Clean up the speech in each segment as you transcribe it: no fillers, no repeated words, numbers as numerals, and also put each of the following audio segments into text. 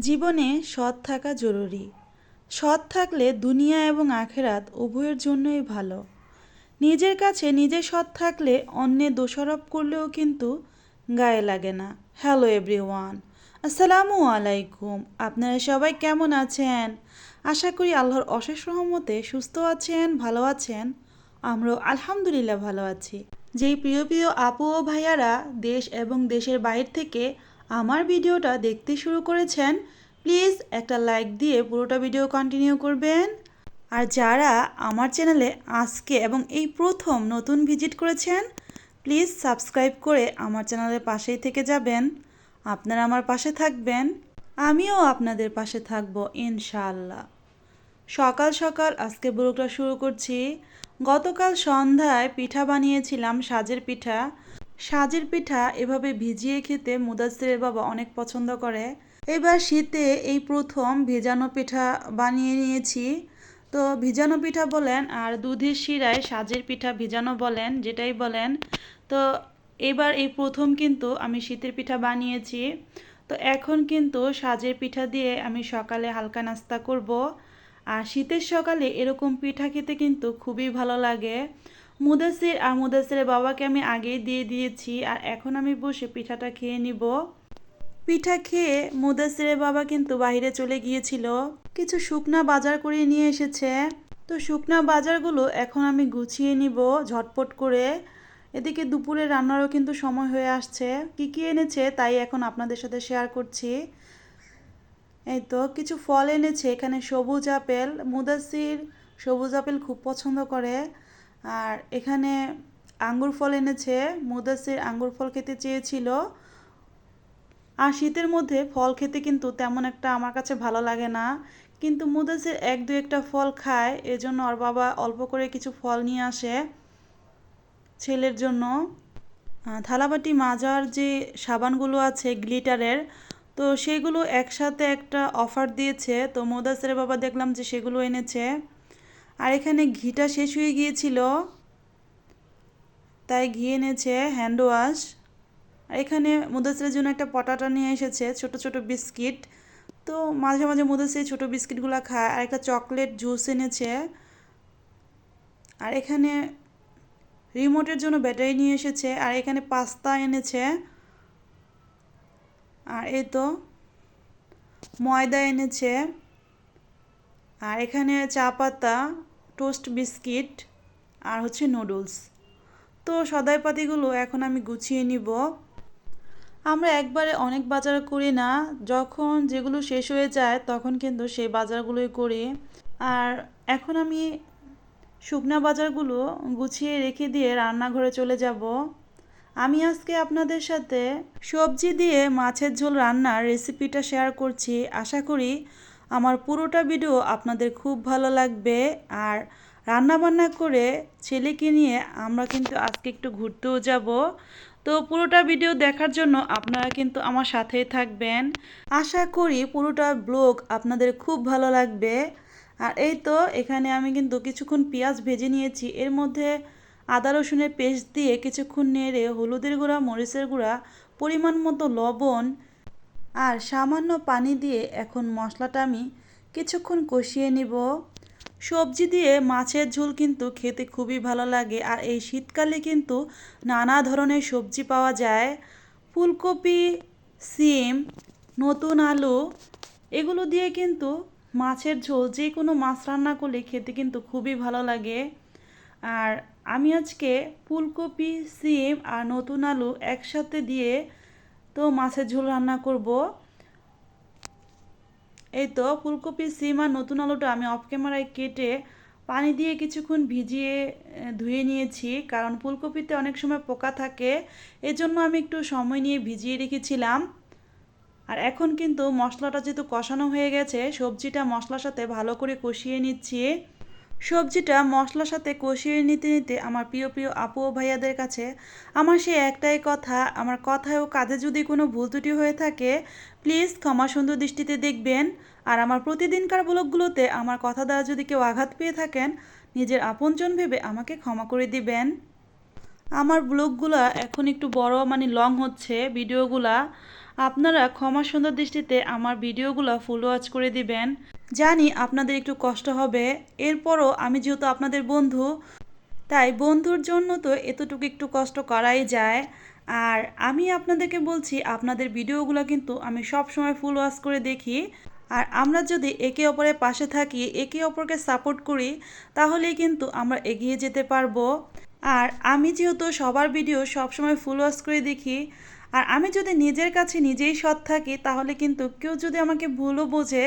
জীবনে সৎ থাকা জরুরি। সৎ থাকলে দুনিয়া এবং আখেরাত উভয়ের জন্যই ভালো। নিজের কাছে নিজে সৎ থাকলে অন্যে দোষারোপ করলেও কিন্তু গায়ে লাগে না। হ্যালো এভরিওয়ান, আসসালামু আলাইকুম। আপনারা সবাই কেমন আছেন? আশা করি আল্লাহর অশেষ রহমতে সুস্থ আছেন, ভালো আছেন। আমরাও আলহামদুলিল্লাহ ভালো আছি। যেই প্রিয় প্রিয় আপু ও ভাইয়ারা দেশ এবং দেশের বাইরে থেকে আমার ভিডিওটা দেখতে শুরু করেছেন, প্লিজ একটা লাইক দিয়ে পুরোটা ভিডিও কন্টিনিউ করবেন। আর যারা আমার চ্যানেলে আজকে এবং এই প্রথম নতুন ভিজিট করেছেন, প্লিজ সাবস্ক্রাইব করে আমার চ্যানেলের পাশেই থেকে যাবেন। আপনারা আমার পাশে থাকবেন, আমিও আপনাদের পাশে থাকব ইনশাআল্লাহ। সকাল সকাল আজকে ব্লগটা শুরু করছি। গতকাল সন্ধ্যায় পিঠা বানিয়েছিলাম, সাজের পিঠা। সাজের পিঠা এভাবে ভিজিয়ে খেতে মুদাসসিরের বাবা অনেক পছন্দ করে। এবার শীতে এই প্রথম ভেজানো পিঠা বানিয়ে নিয়েছি। তো ভিজানো পিঠা বলেন আর দুধের শিরায় সাজের পিঠা ভিজানো বলেন, যেটাই বলেন। তো এবার এই প্রথম কিন্তু আমি শীতের পিঠা বানিয়েছি। তো এখন কিন্তু সাজের পিঠা দিয়ে আমি সকালে হালকা নাস্তা করব। আর শীতের সকালে এরকম পিঠা খেতে কিন্তু খুবই ভালো লাগে। মুদাসির আর মুদাসিরের বাবাকে আমি আগেই দিয়ে দিয়েছি, আর এখন আমি বসে পিঠাটা খেয়ে নিব। পিঠা খেয়ে মুদাসিরের বাবা কিন্তু বাইরে চলে গিয়েছিল, কিছু শুকনা বাজার করে নিয়ে এসেছে। তো শুকনা বাজারগুলো এখন আমি গুছিয়ে নিব ঝটপট করে। এদিকে দুপুরে রান্নারও কিন্তু সময় হয়ে আসছে। কি কি এনেছে তাই এখন আপনাদের সাথে শেয়ার করছি। এই তো কিছু ফল এনেছে, এখানে সবুজ আপেল। মুদাসির সবুজ আপেল খুব পছন্দ করে। আর এখানে আঙ্গুর ফল এনেছে, মুদাসির আঙ্গুর ফল খেতে চেয়েছিল। আর শীতের মধ্যে ফল খেতে কিন্তু তেমন একটা আমার কাছে ভালো লাগে না, কিন্তু মুদাসির এক দু একটা ফল খায়, এজন্য ওর বাবা অল্প করে কিছু ফল নিয়ে আসে ছেলের জন্য। থালাবাটি মাজার যে সাবানগুলো আছে গ্লিটারের, তো সেগুলো একসাথে একটা অফার দিয়েছে, তো মুদাসিরের বাবা দেখলাম যে সেগুলো এনেছে। আর এখানে ঘিটা শেষ হয়ে গিয়েছিল, তাই ঘি এনেছে হ্যান্ড ওয়াশ। আর এখানে মুদাসিরের জন্য একটা পটাটা নিয়ে এসেছে, ছোট ছোট বিস্কিট। তো মাঝে মাঝে মুদাসির ছোট বিস্কিটগুলো খায়। আর একটা চকলেট জুস এনেছে। আর এখানে রিমোটের জন্য ব্যাটারি নিয়ে এসেছে। আর এখানে পাস্তা এনেছে। আর এই তো ময়দা এনেছে। আর এখানে চা পাতা, টোস্ট বিস্কিট, আর হচ্ছে নুডলস। তো সদাইপাতিগুলো এখন আমি গুছিয়ে নিব। আমরা একবারে অনেক বাজার করি না, যখন যেগুলো শেষ হয়ে যায় তখন কিন্তু সেই বাজারগুলোই করি। আর এখন আমি শুকনা বাজারগুলো গুছিয়ে রেখে দিয়ে রান্নাঘরে চলে যাব। আমি আজকে আপনাদের সাথে সবজি দিয়ে মাছের ঝোল রান্নার রেসিপিটা শেয়ার করছি। আশা করি আমার পুরোটা ভিডিও আপনাদের খুব ভালো লাগবে। আর রান্নাবান্না করে ছেলেকে নিয়ে আমরা কিন্তু আজকে একটু ঘুরতেও যাব। তো পুরোটা ভিডিও দেখার জন্য আপনারা কিন্তু আমার সাথেই থাকবেন। আশা করি পুরোটা ব্লগ আপনাদের খুব ভালো লাগবে। আর এই তো এখানে আমি কিন্তু কিছুক্ষণ পেঁয়াজ ভেজে নিয়েছি, এর মধ্যে আদা রসুনের পেস্ট দিয়ে কিছুক্ষণ নেড়ে হলুদের গুঁড়া, মরিচের গুঁড়া, পরিমাণ মতো লবণ আর সামান্য পানি দিয়ে এখন মশলাটা আমি কিছুক্ষণ কষিয়ে নিব। সবজি দিয়ে মাছের ঝোল কিন্তু খেতে খুবই ভালো লাগে। আর এই শীতকালে কিন্তু নানা ধরনের সবজি পাওয়া যায়। ফুলকপি, সিম, নতুন আলু, এগুলো দিয়ে কিন্তু মাছের ঝোল যে কোনো মাছ রান্না করলে খেতে কিন্তু খুবই ভালো লাগে। আর আমি আজকে ফুলকপি, সিম আর নতুন আলু একসাথে দিয়ে তো মাছের ঝোল রান্না করব। এই তো ফুলকপি, সিম আর নতুন আলুটা আমি অফ ক্যামেরায় কেটে পানি দিয়ে কিছুক্ষণ ভিজিয়ে ধুয়ে নিয়েছি, কারণ ফুলকপিতে অনেক সময় পোকা থাকে, এজন্য আমি একটু সময় নিয়ে ভিজিয়ে রেখেছিলাম। আর এখন কিন্তু মশলাটা যেহেতু কষানো হয়ে গেছে, সবজিটা মশলার সাথে ভালো করে কষিয়ে নিচ্ছি। সবজিটা মশলার সাথে কষিয়ে নিতে নিতে আমার প্রিয় প্রিয় আপু ও ভাইয়াদের কাছে আমার সেই একটাই কথা, আমার কথায় ও কাজে যদি কোনো ভুল ত্রুটি হয়ে থাকে প্লিজ ক্ষমা সুন্দর দৃষ্টিতে দেখবেন। আর আমার প্রতিদিনকার ব্লগগুলোতে আমার কথা দ্বারা যদি কেউ আঘাত পেয়ে থাকেন, নিজের আপনজন ভেবে আমাকে ক্ষমা করে দিবেন। আমার ব্লগগুলো এখন একটু বড় মানে লং হচ্ছে ভিডিওগুলা। আপনারা ক্ষমা সুন্দর দৃষ্টিতে আমার ভিডিওগুলো ফুল ওয়াচ করে দিবেন। জানি আপনাদের একটু কষ্ট হবে, এরপরও আমি যেহেতু আপনাদের বন্ধু, তাই বন্ধুর জন্য তো এতটুকু একটু কষ্ট করাই যায়। আর আমি আপনাদেরকে বলছি, আপনাদের ভিডিওগুলো কিন্তু আমি সব সময় ফুল ওয়াচ করে দেখি। আর আমরা যদি একে অপরের পাশে থাকি, একে অপরকে সাপোর্ট করি, তাহলেই কিন্তু আমরা এগিয়ে যেতে পারবো। আর আমি যেহেতু সবার ভিডিও সবসময় ফুল ওয়াচ করে দেখি, আর আমি যদি নিজের কাছে নিজেই সৎ থাকি, তাহলে কিন্তু কেউ যদি আমাকে ভুলও বোঝে,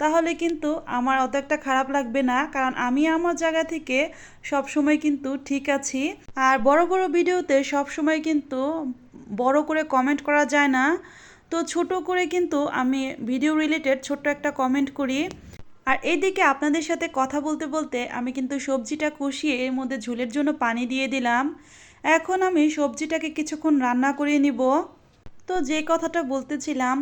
তাহলে কিন্তু আমার অত একটা খারাপ লাগবে না, কারণ আমি আমার জায়গা থেকে সবসময় কিন্তু ঠিক আছি। আর বড় বড় ভিডিওতে সবসময় কিন্তু বড় করে কমেন্ট করা যায় না, তো ছোট করে কিন্তু আমি ভিডিও রিলেটেড ছোট্ট একটা কমেন্ট করি। আর এইদিকে আপনাদের সাথে কথা বলতে বলতে আমি কিন্তু সবজিটা কষিয়ে এর মধ্যে ঝোলের জন্য পানি দিয়ে দিলাম। এখন আমি সবজিটাকে কিছুক্ষণ রান্না করে নিব। তো যে কথাটা বলতেছিলাম,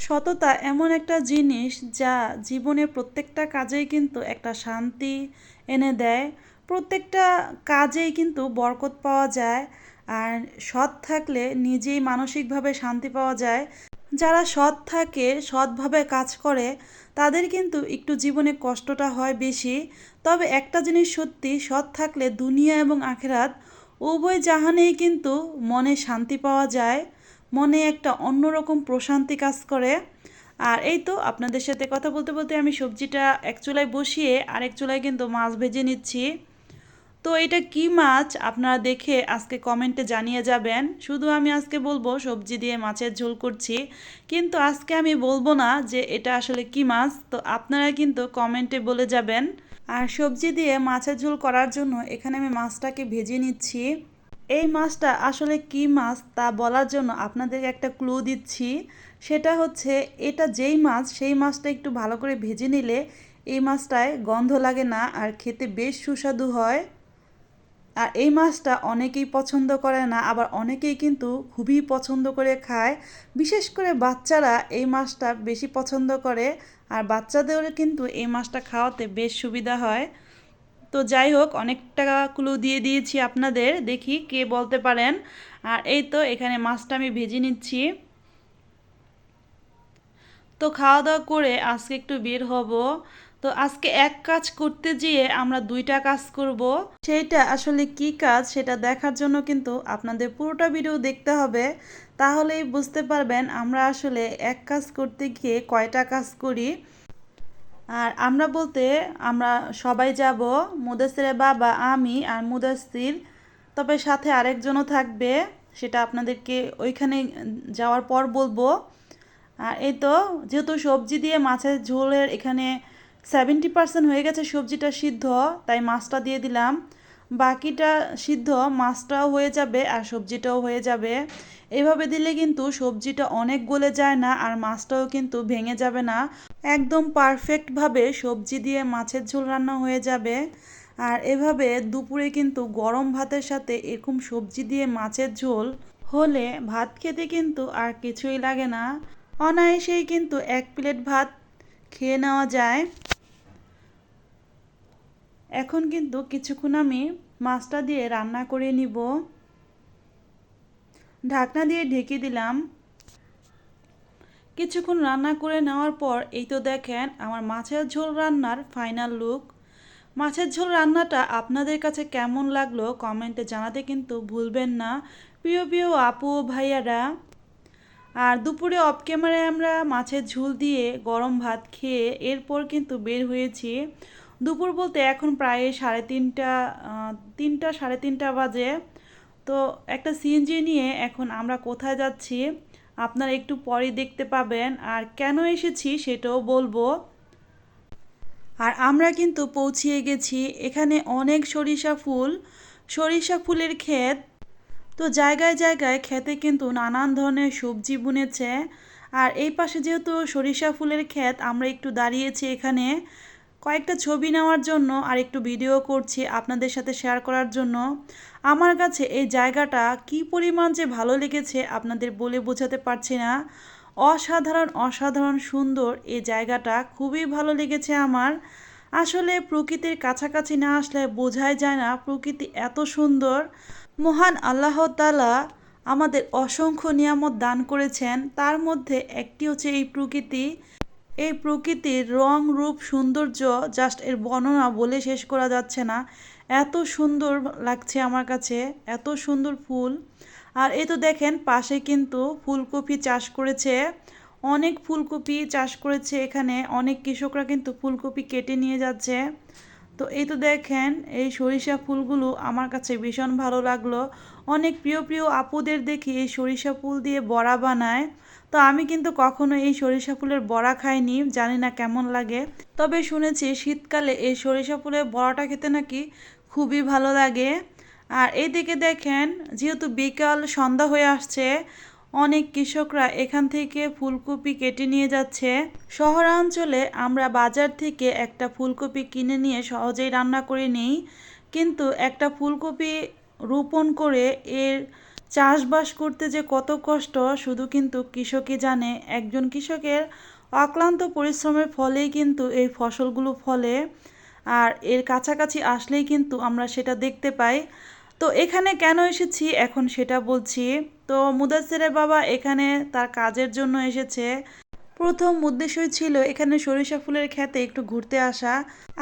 সততা এমন একটা জিনিস যা জীবনের প্রত্যেকটা কাজেই কিন্তু একটা শান্তি এনে দেয়। প্রত্যেকটা কাজেই কিন্তু বরকত পাওয়া যায়। আর সৎ থাকলে নিজেই মানসিকভাবে শান্তি পাওয়া যায়। যারা সৎ থাকে, সৎভাবে কাজ করে, তাদের কিন্তু একটু জীবনে কষ্টটা হয় বেশি। তবে একটা জিনিস সত্যি, সৎ থাকলে দুনিয়া এবং আখেরাত উভয় জাহানেই কিন্তু মনে শান্তি পাওয়া যায়। মনে একটা অন্যরকম প্রশান্তি কাজ করে। আর এই তো আপনাদের সাথে কথা বলতে বলতে আমি সবজিটা এক চুলায় বসিয়ে আরেক চুলায় কিন্তু মাছ ভেজে নিচ্ছি। তো এটা কি মাছ আপনারা দেখে আজকে কমেন্টে জানিয়ে যাবেন। শুধু আমি আজকে বলবো সবজি দিয়ে মাছের ঝোল করছি, কিন্তু আজকে আমি বলবো না যে এটা আসলে কি মাছ। তো আপনারা কিন্তু কমেন্টে বলে যাবেন। আর সবজি দিয়ে মাছের ঝোল করার জন্য এখানে আমি মাছটাকে ভেজে নিচ্ছি। এই মাছটা আসলে কি মাছ তা বলার জন্য আপনাদেরকে একটা ক্লু দিচ্ছি। সেটা হচ্ছে, এটা যেই মাছ সেই মাছটা একটু ভালো করে ভেজে নিলে এই মাছটায় গন্ধ লাগে না, আর খেতে বেশ সুস্বাদু হয়। আর এই মাছটা অনেকেই পছন্দ করে না, আবার অনেকেই কিন্তু খুবই পছন্দ করে খায়। বিশেষ করে বাচ্চারা এই মাছটা বেশি পছন্দ করে, আর বাচ্চাদেরও কিন্তু এই মাছটা খাওয়াতে বেশ সুবিধা হয়। তো যাই হোক, অনেক টাকা ক্লু দিয়ে দিয়েছি আপনাদের, দেখি কে বলতে পারেন। আর এই তো এখানে মাছটা আমি ভেজে নিচ্ছি। তো খাওয়া দাওয়া করে আজকে একটু বের হব। তো আজকে এক কাজ করতে যেয়ে আমরা দুইটা কাজ করব। সেইটা আসলে কি কাজ সেটা দেখার জন্য কিন্তু আপনাদের পুরোটা ভিডিও দেখতে হবে, তাহলেই বুঝতে পারবেন আমরা আসলে এক কাজ করতে গিয়ে কয়টা কাজ করি। আর আমরা বলতে আমরা সবাই যাব, মুদাসসিরের বাবা, আমি আর মুদাসসির, তবে সাথে আরেকজনও থাকবে, সেটা আপনাদেরকে ওইখানে যাওয়ার পর বলবো। আর এই তো, যেহেতু সবজি দিয়ে মাছের ঝোলের এখানে 70% হয়ে গেছে সবজিটা সিদ্ধ, তাই মাছটা দিয়ে দিলাম। বাকিটা সিদ্ধ, মাছটাও হয়ে যাবে আর সবজিটাও হয়ে যাবে। এইভাবে দিলে কিন্তু সবজিটা অনেক গলে যায় না, আর মাছটাও কিন্তু ভেঙে যাবে না। একদম পারফেক্টভাবে সবজি দিয়ে মাছের ঝোল রান্না হয়ে যাবে। আর এভাবে দুপুরে কিন্তু গরম ভাতের সাথে এরকম সবজি দিয়ে মাছের ঝোল হলে ভাত খেতে কিন্তু আর কিছুই লাগে না। অনায়াসেই কিন্তু এক প্লেট ভাত খেয়ে নেওয়া যায়। এখন কিন্তু কিছুক্ষণ আমি মাছটা দিয়ে রান্না করে নিব। ঢাকনা দিয়ে ঢেকে দিলাম। কিছুক্ষণ রান্না করে নেওয়ার পর এই তো দেখেন আমার মাছের ঝোল রান্নার ফাইনাল লুক। মাছের ঝোল রান্নাটা আপনাদের কাছে কেমন লাগলো কমেন্টে জানাতে কিন্তু ভুলবেন না, প্রিয় প্রিয় আপু ও ভাইয়ারা। আর দুপুরে অফ ক্যামেরায় আমরা মাছের ঝোল দিয়ে গরম ভাত খেয়ে এরপর কিন্তু বের হয়েছি। দুপুর বলতে এখন প্রায় 3:30, 3টা 3:30 বাজে। তো একটা সিএনজি নিয়ে এখন আমরা কোথায় যাচ্ছি আপনারা একটু পরেই দেখতে পাবেন, আর কেন এসেছি সেটাও বলবো। আর আমরা কিন্তু পৌঁছিয়ে গেছি, এখানে অনেক সরিষা ফুলের ক্ষেত। তো জায়গায় জায়গায় ক্ষেতে কিন্তু নানান ধরনের সবজি বুনেছে। আর এই পাশে যেহেতু সরিষা ফুলের ক্ষেত, আমরা একটু দাঁড়িয়েছি এখানে কয়েকটা ছবি নেওয়ার জন্য, আর একটু ভিডিও করছি আপনাদের সাথে শেয়ার করার জন্য। আমার কাছে এই জায়গাটা কি পরিমাণ যে ভালো লেগেছে আপনাদের বলে বোঝাতে পারছি না। অসাধারণ অসাধারণ সুন্দর এই জায়গাটা, খুবই ভালো লেগেছে আমার। আসলে প্রকৃতির কাছাকাছি না আসলে বোঝাই যায় না প্রকৃতি এত সুন্দর। মহান আল্লাহ তাআলা আমাদের অসংখ্য নিয়ামত দান করেছেন। তার মধ্যে একটি হচ্ছে এই প্রকৃতি। এই প্রকৃতির রং রূপ সৌন্দর্য জাস্ট এর বর্ণনা বলে শেষ করা যাচ্ছে না। এত সুন্দর লাগছে আমার কাছে, এত সুন্দর ফুল। আর এই তো দেখেন পাশে কিন্তু ফুলকপি চাষ করেছে, অনেক ফুলকপি চাষ করেছে এখানে। অনেক কৃষকরা কিন্তু ফুলকপি কেটে নিয়ে যাচ্ছে। তো এই তো দেখেন এই সরিষা ফুলগুলো আমার কাছে ভীষণ ভালো লাগলো। অনেক প্রিয় প্রিয় আপুদের দেখি এই সরিষা ফুল দিয়ে বড়া বানায়। তো আমি কিন্তু কখনো এই সরিষা ফুলের বড়া খাইনি, জানি না কেমন লাগে। তবে শুনেছি শীতকালে এই সরিষা ফুলের বড়াটা খেতে নাকি খুবই ভালো লাগে। আর এইদিকে দেখেন যেহেতু বিকাল সন্ধ্যা হয়ে আসছে, অনেক কৃষকরা এখান থেকে ফুলকপি কেটে নিয়ে যাচ্ছে। শহরাঞ্চলে আমরা বাজার থেকে একটা ফুলকপি কিনে নিয়ে সহজেই রান্না করে নিই, কিন্তু একটা ফুলকপি রোপণ করে এর চাষবাস করতে যে কত কষ্ট শুধু কিন্তু কৃষকই জানে। একজন কৃষকের অক্লান্ত পরিশ্রমের ফলেই কিন্তু এই ফসলগুলো ফলে, আর এর কাছাকাছি আসলেই কিন্তু আমরা সেটা দেখতে পাই। তো এখানে কেন এসেছি এখন সেটা বলছি। তো মুদাসসিরের বাবা এখানে তার কাজের জন্য এসেছে। প্রথম উদ্দেশ্যই ছিল এখানে সরিষা ফুলের ক্ষেতে একটু ঘুরতে আসা।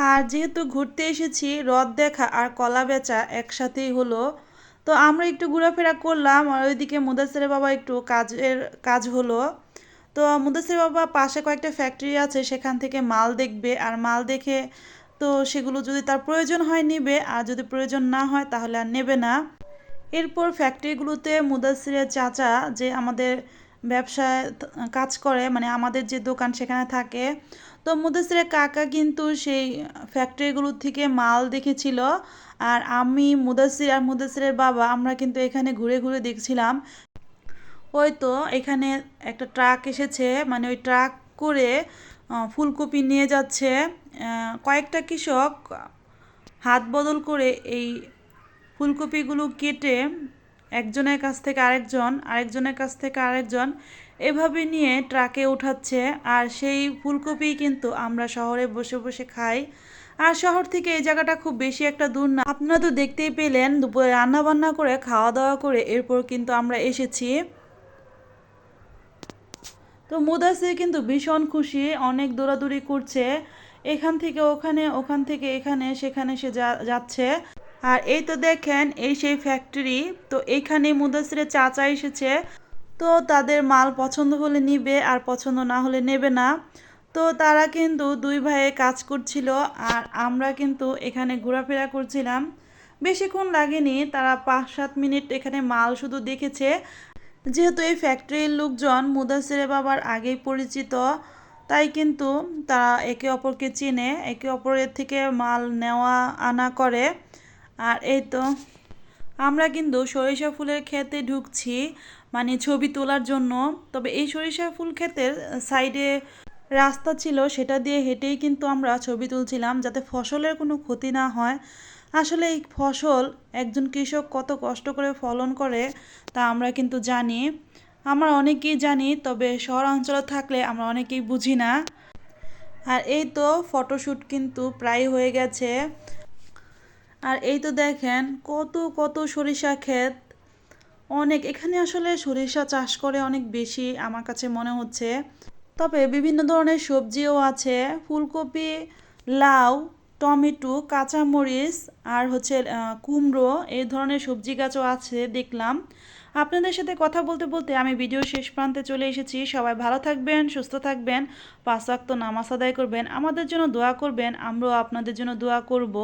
আর যেহেতু ঘুরতে এসেছি, হ্রদ দেখা আর কলা বেচা একসাথেই হলো। তো আমরা একটু ঘোরাফেরা করলাম, আর ওইদিকে মুদাসসিরের বাবা একটু কাজ হলো। তো মুদাসসির বাবা পাশে কয়েকটা ফ্যাক্টরি আছে, সেখান থেকে মাল দেখবে, আর মাল দেখে তো সেগুলো যদি তার প্রয়োজন হয় নেবে, আর যদি প্রয়োজন না হয় তাহলে আর নেবে না। এরপর ফ্যাক্টরিগুলোতে মুদাসসিরের চাচা যে আমাদের ব্যবসায় কাজ করে, মানে আমাদের যে দোকান সেখানে থাকে, তো মুদাসসিরের কাকা কিন্তু সেই ফ্যাক্টরিগুলোর থেকে মাল দেখেছিল। আর আমি মুদাসসির আর মুদাসসিরের বাবা আমরা কিন্তু এখানে ঘুরে ঘুরে দেখছিলাম। ওই তো এখানে একটা ট্রাক এসেছে, মানে ওই ট্রাক করে ফুলকপি নিয়ে যাচ্ছে। কয়েকটা কৃষক হাত বদল করে এই ফুলকপিগুলো কেটে একজনের কাছ থেকে আরেকজন, আরেকজনের কাছ থেকে আরেকজন এভাবে নিয়ে ট্রাকে উঠাচ্ছে। আর সেই ফুলকপি কিন্তু আমরা শহরে বসে বসে খাই। আর শহর থেকে এই জায়গাটা খুব বেশি একটা দূর না। আপনারা তো দেখতেই পেলেন দুপুরে রান্না বান্না করে খাওয়া দাওয়া করে এরপর কিন্তু আমরা এসেছি। তো মুদাসির কিন্তু ভীষণ খুশি, অনেক দৌড়াদৌড়ি করছে, এখান থেকে ওখানে, ওখান থেকে এখানে, সেখানে সে যাচ্ছে। আর এই তো দেখেন এই সেই ফ্যাক্টরি। তো এইখানে মুদাসিরের চাচা এসেছে। তো তাদের মাল পছন্দ হলে নিবে, আর পছন্দ না হলে নেবে না। তো তারা কিন্তু দুই ভাইয়ে কাজ করছিল, আর আমরা কিন্তু এখানে ঘোরাফেরা করছিলাম। বেশিক্ষণ লাগেনি, তারা 5-7 মিনিট এখানে মাল শুধু দেখেছে। যেহেতু এই ফ্যাক্টরির লোকজন মুদাসিরের বাবার আগেই পরিচিত, তাই কিন্তু তারা একে অপরকে চেনে, একে অপরের থেকে মাল নেওয়া আনা করে। আর এই তো আমরা কিন্তু সরিষা ফুলের ক্ষেতে ঢুকছি, মানে ছবি তোলার জন্য। তবে এই সরিষা ফুল ক্ষেতের সাইডে রাস্তা ছিল, সেটা দিয়ে হেঁটেই কিন্তু আমরা ছবি তুলছিলাম যাতে ফসলের কোনো ক্ষতি না হয়। আসলে এই ফসল একজন কৃষক কত কষ্ট করে ফলন করে তা আমরা কিন্তু জানি, আমরা অনেকেই জানি, তবে শহর অঞ্চলে থাকলে আমরা অনেকেই বুঝি না। আর এই তো ফটোশ্যুট কিন্তু প্রায় হয়ে গেছে। আর এই তো দেখেন কত কত সরিষা ক্ষেত, অনেক এখানে আসলে সরিষা চাষ করে অনেক বেশি আমার কাছে মনে হচ্ছে। তবে বিভিন্ন ধরনের সবজিও আছে, ফুলকপি, লাউ, টমেটো, কাঁচামরিচ, আর হচ্ছে কুমড়ো, এই ধরনের সবজি গাছও আছে দেখলাম। আপনাদের সাথে কথা বলতে বলতে আমি ভিডিও শেষ প্রান্তে চলে এসেছি। সবাই ভালো থাকবেন, সুস্থ থাকবেন, 5 ওয়াক্ত নামাজ আদায় করবেন, আমাদের জন্য দোয়া করবেন, আমরাও আপনাদের জন্য দোয়া করব।